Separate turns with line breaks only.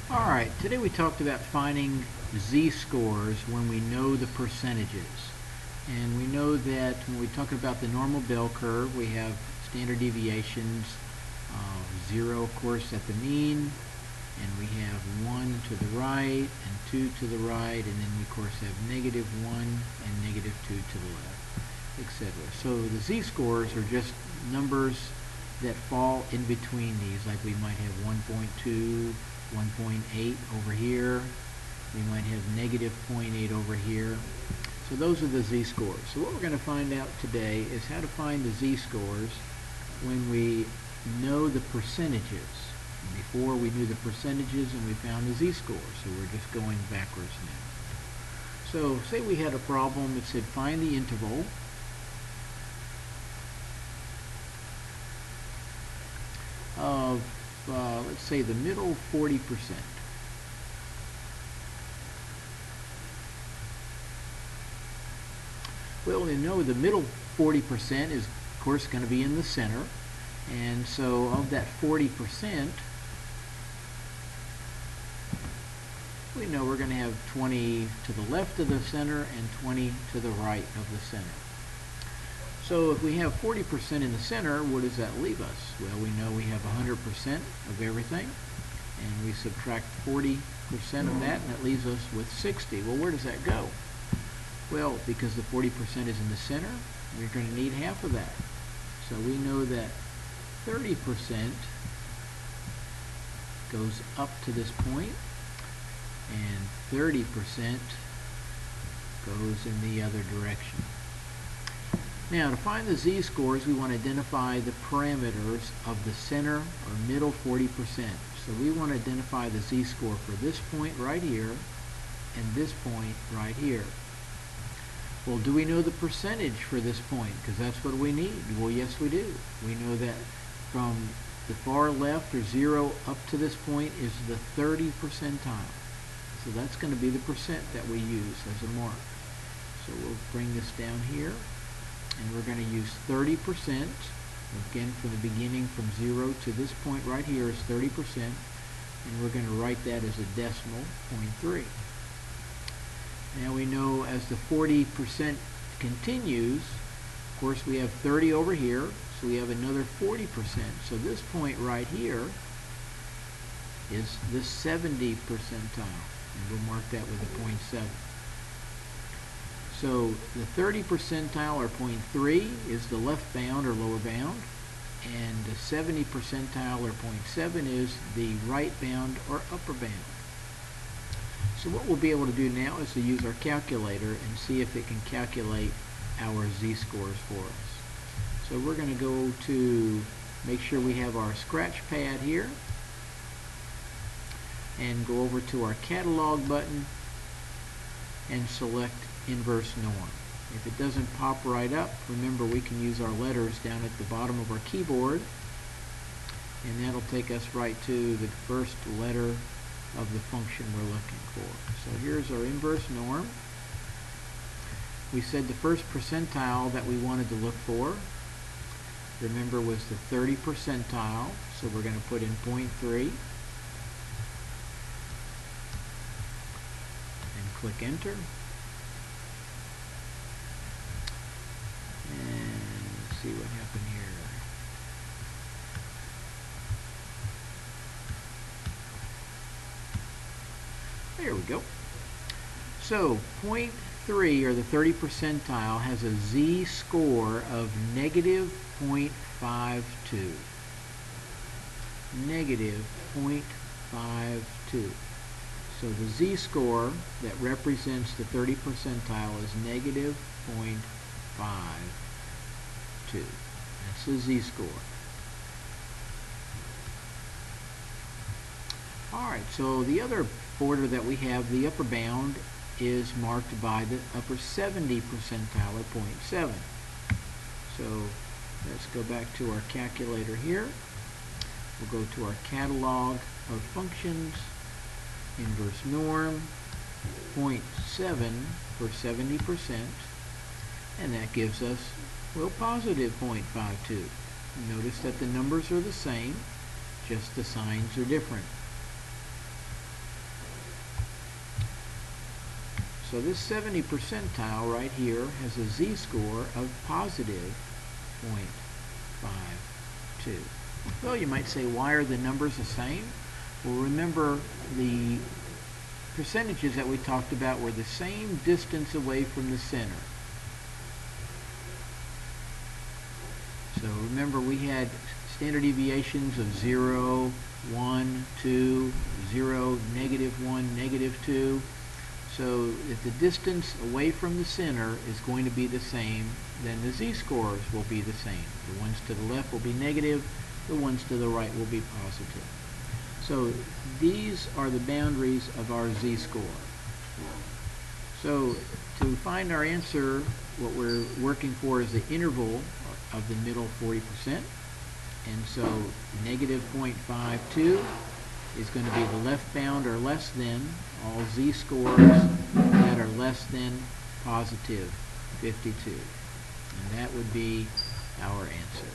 Alright, today we talked about finding z-scores when we know the percentages. And we know that when we talk about the normal bell curve, we have standard deviations, 0 of course at the mean, and we have 1 to the right and 2 to the right, and then we of course have -1 and -2 to the left, etc. So the z-scores are just numbers that fall in between these, like we might have 1.2, 1.8 over here, we might have -0.8 over here. So those are the z-scores. So what we're going to find out today is how to find the z-scores when we know the percentages. Before we knew the percentages and we found the z-scores, so we're just going backwards now. So say we had a problem that said find the interval of let's say the middle 40%. Well, we know the middle 40% is of course going to be in the center, and so of that 40%, we know we're going to have 20 to the left of the center and 20 to the right of the center. So if we have 40% in the center, what does that leave us? Well, we know we have 100% of everything, and we subtract 40% of that, and that leaves us with 60. Well, where does that go? Well, because the 40% is in the center, we're going to need half of that. So we know that 30% goes up to this point, and 30% goes in the other direction. Now, to find the z-scores, we want to identify the parameters of the center or middle 40%. So we want to identify the z-score for this point right here and this point right here. Well, do we know the percentage for this point? Because that's what we need. Well, yes, we do. We know that from the far left, or 0, up to this point is the 30 percentile. So that's going to be the percent that we use as a mark. So we'll bring this down here, and we're going to use 30%. Again, from the beginning, from 0 to this point right here is 30%, and we're going to write that as a decimal, 0.3. Now we know as the 40% continues, of course we have 30 over here, so we have another 40%. So this point right here is the 70 percentile, and we'll mark that with a 0.7. So the 30 percentile, or 0.3, is the left bound or lower bound, and the 70 percentile, or 0.7, is the right bound or upper bound. So what we'll be able to do now is to use our calculator and see if it can calculate our z-scores for us. So we're going to go to make sure we have our scratch pad here, and go over to our catalog button and select inverse norm. If it doesn't pop right up, remember we can use our letters down at the bottom of our keyboard, and that'll take us right to the first letter of the function we're looking for. So here's our inverse norm. We said the first percentile that we wanted to look for, remember, was the 30 percentile, so we're going to put in 0.3 and click enter. And let's see what happened here. There we go. So 0.3, or the 30 percentile, has a z-score of -0.52. -0.52. So the z-score that represents the 30 percentile is -0.52. That's the z-score. Alright, so the other border that we have, the upper bound, is marked by the upper 70 percentile, or 0.7. So let's go back to our calculator here. We'll go to our catalog of functions, inverse norm, 0.7 for 70%, and that gives us, well, positive 0.52. Notice that the numbers are the same, just the signs are different. So this 70 percentile right here has a z-score of positive 0.52. Well, you might say, why are the numbers the same? Well, remember the percentages that we talked about were the same distance away from the center. So remember, we had standard deviations of 0, 1, 2, 0, -1, -2. So if the distance away from the center is going to be the same, then the z-scores will be the same. The ones to the left will be negative, the ones to the right will be positive. So these are the boundaries of our z-score. So to find our answer, what we're working for is the interval of the middle 40%. And so negative 0.52 is going to be the left bound or less than all z-scores that are less than positive 52. And that would be our answer.